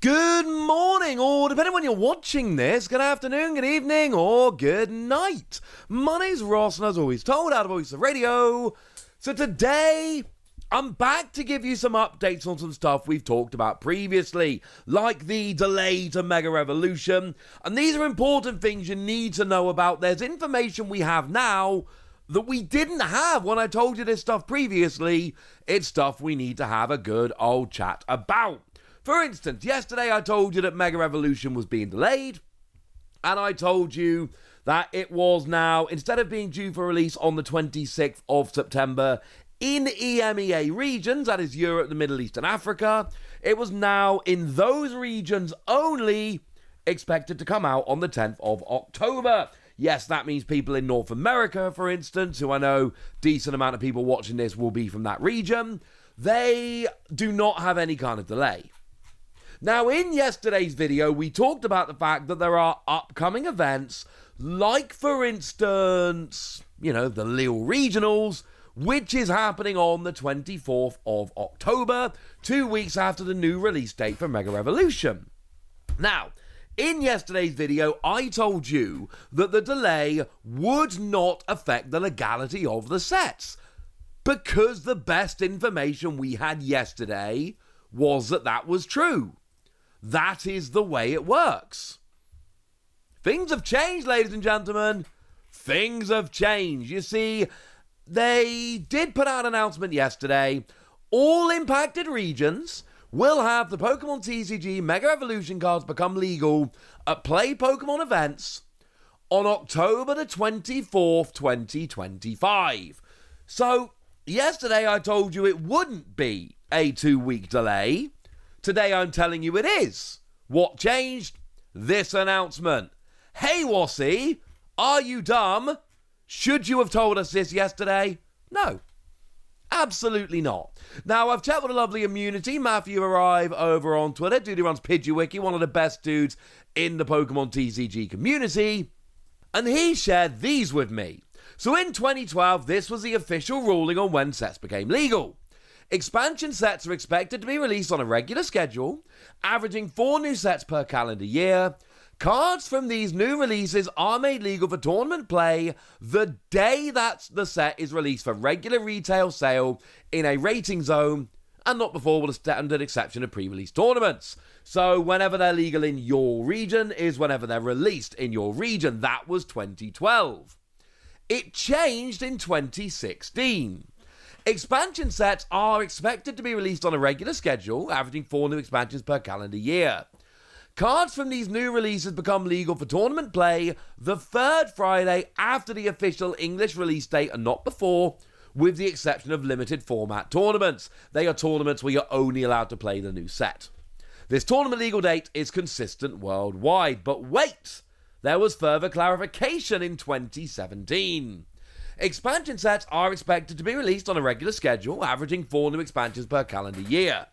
Good morning, or depending on when you're watching this, good afternoon, good evening, or good night. My name's Ross, and as always, told out of Voice of Radio. So today, I'm back to give you some updates on some stuff we've talked about previously, like the delay to Mega Revolution. And these are important things you need to know about. There's information we have now that we didn't have when I told you this stuff previously. It's stuff we need to have a good old chat about. For instance, yesterday I told you that Mega Revolution was being delayed, and I told you that it was now, instead of being due for release on the 26th of September in EMEA regions, that is Europe, the Middle East, and Africa, it was now in those regions only expected to come out on the 10th of October. Yes, that means people in North America, for instance, who I know a decent amount of people watching this will be from that region, they do not have any kind of delay. Now, in yesterday's video, we talked about the fact that there are upcoming events, like, for instance, the Lille Regionals, which is happening on the 24th of October, 2 weeks after the new release date for Mega Revolution. Now, in yesterday's video, I told you that the delay would not affect the legality of the sets, because the best information we had yesterday was that that was true. That is the way it works. Things have changed, ladies and gentlemen. Things have changed. You see, they did put out an announcement yesterday. All impacted regions will have the Pokemon TCG Mega Evolution cards become legal at Play Pokemon events on October the 24th, 2025. So, yesterday I told you it wouldn't be a 2-week delay. Today I'm telling you it is. What changed? This announcement. Hey, Wassy, are you dumb? Should you have told us this yesterday? No. Absolutely not. Now, I've checked with a lovely immunity. Matthew Arrive over on Twitter. Dude who runs Pidgeywiki, one of the best dudes in the Pokemon TCG community. And he shared these with me. So in 2012, this was the official ruling on when sets became legal. Expansion sets are expected to be released on a regular schedule, averaging 4 new sets per calendar year. Cards from these new releases are made legal for tournament play the day that the set is released for regular retail sale in a rating zone, and not before, with a standard exception of pre-release tournaments. So whenever they're legal in your region is whenever they're released in your region. That was 2012. It changed in 2016. Expansion sets are expected to be released on a regular schedule, averaging 4 new expansions per calendar year. Cards from these new releases become legal for tournament play the third Friday after the official English release date and not before, with the exception of limited format tournaments. They are tournaments where you're only allowed to play the new set. This tournament legal date is consistent worldwide, but wait! There was further clarification in 2017. Expansion sets are expected to be released on a regular schedule, averaging 4 new expansions per calendar year.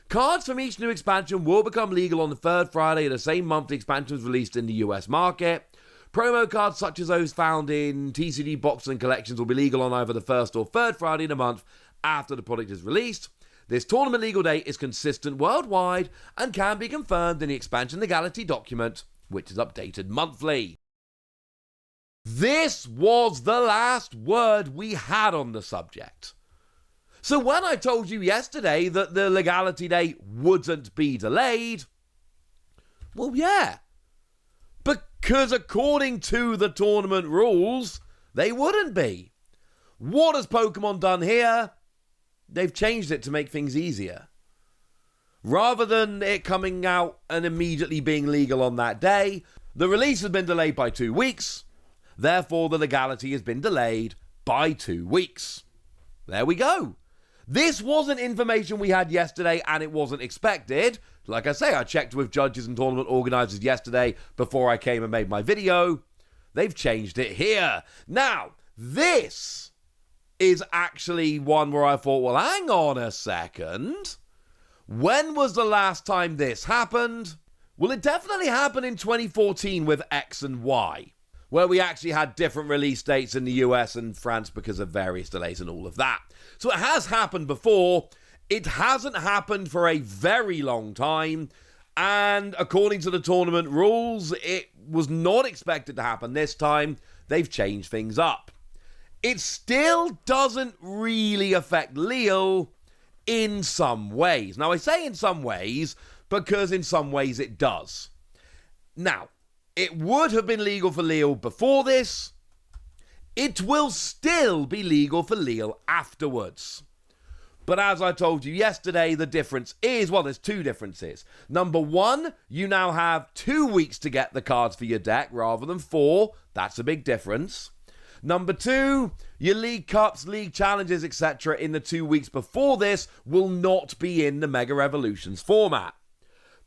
Cards from each new expansion will become legal on the third Friday of the same month the expansion was released in the US market. Promo cards such as those found in TCG boxes and collections will be legal on either the first or third Friday in the month after the product is released. This tournament legal date is consistent worldwide and can be confirmed in the expansion legality document, which is updated monthly. This was the last word we had on the subject. So when I told you yesterday that the legality date wouldn't be delayed, well, yeah. Because according to the tournament rules, they wouldn't be. What has Pokemon done here? They've changed it to make things easier. Rather than it coming out and immediately being legal on that day, the release has been delayed by 2 weeks. Therefore, the legality has been delayed by 2 weeks. There we go. This wasn't information we had yesterday, and it wasn't expected. Like I say, I checked with judges and tournament organisers yesterday before I came and made my video. They've changed it here. Now, this is actually one where I thought, well, hang on a second. When was the last time this happened? Well, it definitely happened in 2014 with X and Y, where we actually had different release dates in the US and France because of various delays and all of that. So it has happened before. It hasn't happened for a very long time. And according to the tournament rules, it was not expected to happen this time. They've changed things up. It still doesn't really affect Leal in some ways. Now, I say in some ways because in some ways it does. Now, it would have been legal for Leal before this. It will still be legal for Leal afterwards. But as I told you yesterday, the difference is, well, there's two differences. Number one, you now have 2 weeks to get the cards for your deck rather than 4. That's a big difference. Number two, your League Cups, League Challenges, etc. in the 2 weeks before this will not be in the Mega Revolutions format.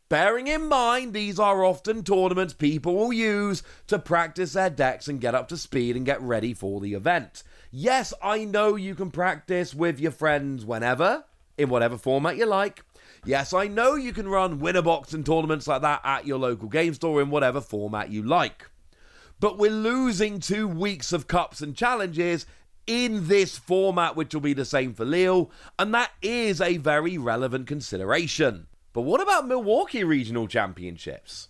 Bearing in mind, these are often tournaments people will use to practice their decks and get up to speed and get ready for the event. Yes, I know you can practice with your friends whenever, in whatever format you like. Yes, I know you can run winner box and tournaments like that at your local game store in whatever format you like. But we're losing 2 weeks of cups and challenges in this format, which will be the same for Leal, and that is a very relevant consideration. But what about Milwaukee Regional Championships?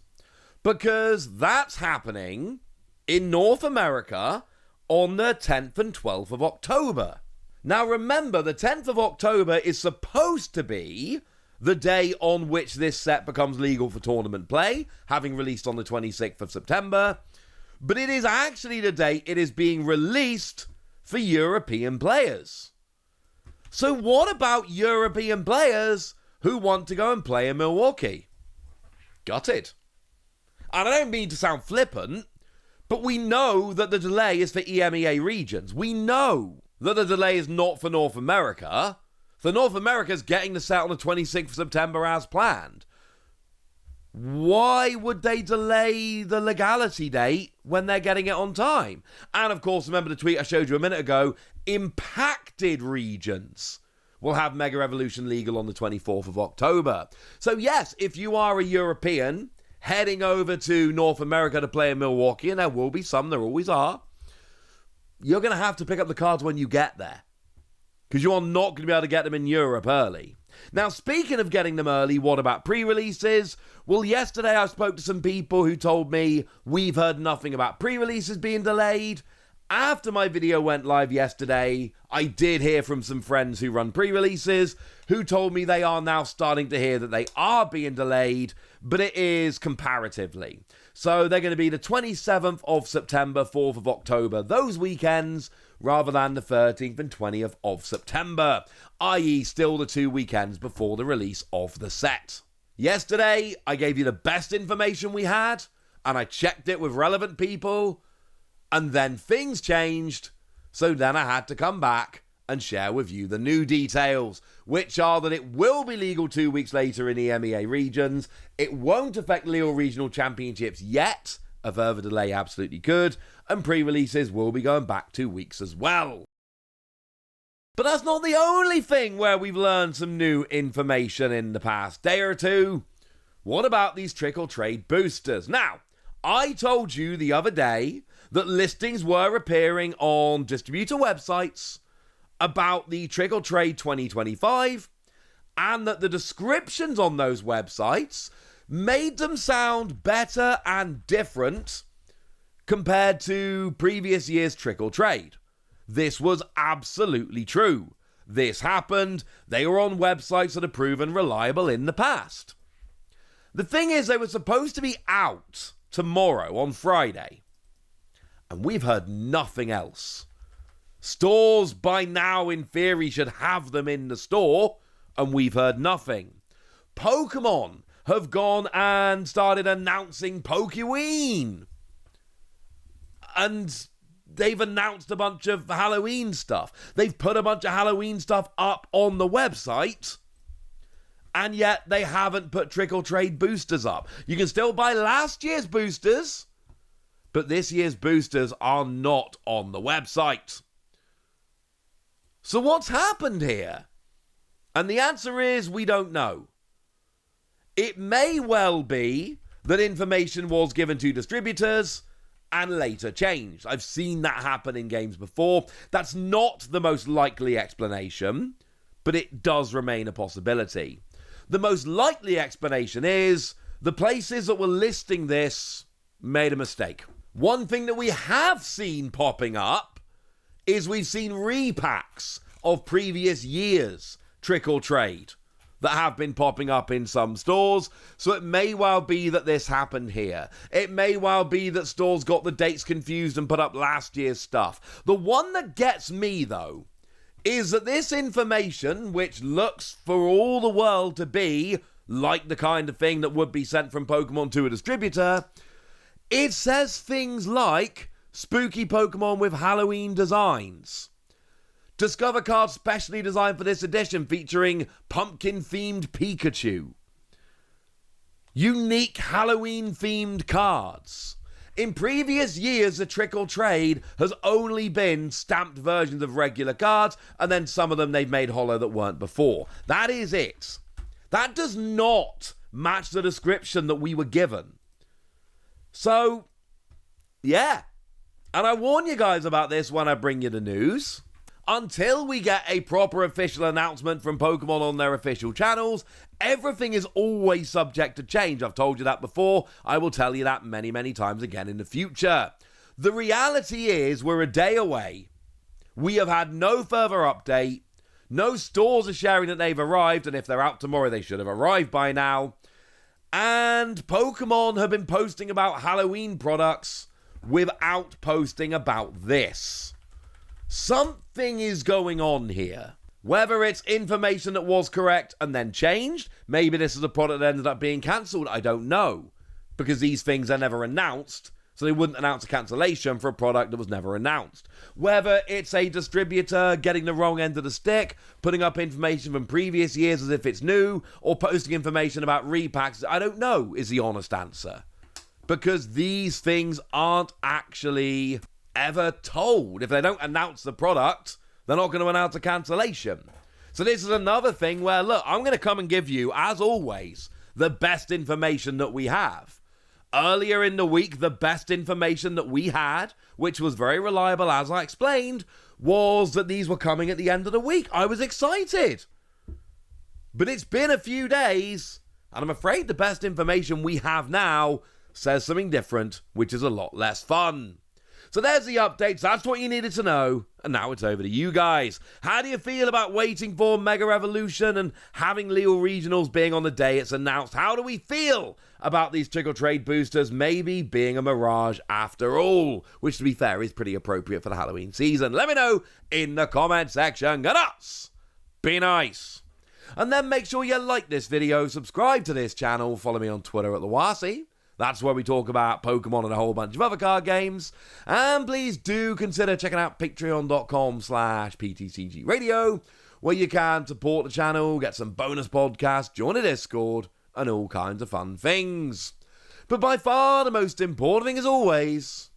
Because that's happening in North America on the 10th and 12th of October. Now remember, the 10th of October is supposed to be the day on which this set becomes legal for tournament play, having released on the 26th of September. But it is actually the date it is being released for European players. So what about European players who want to go and play in Milwaukee? Got it. And I don't mean to sound flippant, but we know that the delay is for EMEA regions. We know that the delay is not for North America. So North America's getting the set on the 26th of September as planned. Why would they delay the legality date when they're getting it on time? And of course, remember the tweet I showed you a minute ago, impacted regions will have Mega Revolution legal on the 24th of October. So yes, if you are a European heading over to North America to play in Milwaukee, and there will be some, there always are, you're going to have to pick up the cards when you get there, because you are not going to be able to get them in Europe early. Now, speaking of getting them early, what about pre-releases? Well, yesterday I spoke to some people who told me we've heard nothing about pre-releases being delayed. After my video went live yesterday, I did hear from some friends who run pre-releases who told me they are now starting to hear that they are being delayed, but it is comparatively. So they're going to be the 27th of September, 4th of October, those weekends, rather than the 13th and 20th of September, i.e. still the 2 weekends before the release of the set. Yesterday, I gave you the best information we had, and I checked it with relevant people, and then things changed, so then I had to come back and share with you the new details, which are that it will be legal 2 weeks later in EMEA regions. It won't affect Leal Regional Championships yet. A further delay absolutely could, and pre-releases will be going back 2 weeks as well. But that's not the only thing where we've learned some new information in the past day or two. What about these trickle trade boosters? Now, I told you the other day that listings were appearing on distributor websites about the Trickle Trade 2025, and that the descriptions on those websites made them sound better and different compared to previous year's Trickle Trade. This was absolutely true. This happened. They were on websites that have proven reliable in the past. The thing is, they were supposed to be out tomorrow on Friday, and we've heard nothing else. Stores by now, in theory, should have them in the store, and we've heard nothing. Pokemon have gone and started announcing Pokeween. And they've announced a bunch of Halloween stuff. They've put a bunch of Halloween stuff up on the website, and yet they haven't put Trickle Trade boosters up. You can still buy last year's boosters, but this year's boosters are not on the website. So what's happened here? And the answer is we don't know. It may well be that information was given to distributors and later changed. I've seen that happen in games before. That's not the most likely explanation, but it does remain a possibility. The most likely explanation is the places that were listing this made a mistake. One thing that we have seen popping up is we've seen repacks of previous years' trick or trade that have been popping up in some stores. So it may well be that this happened here. It may well be that stores got the dates confused and put up last year's stuff. The one that gets me, though, is that this information, which looks for all the world to be like the kind of thing that would be sent from Pokemon to a distributor, it says things like spooky Pokemon with Halloween designs. Discover cards specially designed for this edition featuring pumpkin-themed Pikachu. Unique Halloween-themed cards. In previous years, the trick or trade has only been stamped versions of regular cards, and then some of them they've made holo that weren't before. That is it. That does not match the description that we were given. So, yeah. And I warn you guys about this when I bring you the news. Until we get a proper official announcement from Pokemon on their official channels, everything is always subject to change. I've told you that before. I will tell you that many, many times again in the future. The reality is we're a day away. We have had no further update. No stores are sharing that they've arrived, and if they're out tomorrow, they should have arrived by now. And Pokemon have been posting about Halloween products without posting about this. Something is going on here. Whether it's information that was correct and then changed, maybe this is a product that ended up being cancelled, I don't know. Because these things are never announced, so they wouldn't announce a cancellation for a product that was never announced. Whether it's a distributor getting the wrong end of the stick, putting up information from previous years as if it's new, or posting information about repacks, I don't know is the honest answer. Because these things aren't actually ever told. If they don't announce the product, they're not going to announce a cancellation. So this is another thing where, look, I'm going to come and give you, as always, the best information that we have. Earlier in the week, the best information that we had, which was very reliable, as I explained, was that these were coming at the end of the week. I was excited. But it's been a few days, and I'm afraid the best information we have now says something different, which is a lot less fun. So there's the updates. That's what you needed to know. And now it's over to you guys. How do you feel about waiting for Mega Evolution and having Legal Regionals being on the day it's announced? How do we feel about these trick or trade boosters maybe being a mirage after all? Which, to be fair, is pretty appropriate for the Halloween season. Let me know in the comment section. Get us. Be nice. And then make sure you like this video, subscribe to this channel, follow me on Twitter at @LeWasi. That's where we talk about Pokemon and a whole bunch of other card games. And please do consider checking out patreon.com/PTCG Radio, where you can support the channel, get some bonus podcasts, join a Discord, and all kinds of fun things. But by far the most important thing, as always,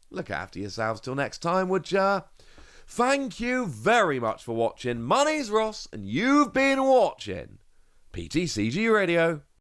look after yourselves till next time, would ya? Thank you very much for watching. My name's Ross, and you've been watching PTCG Radio.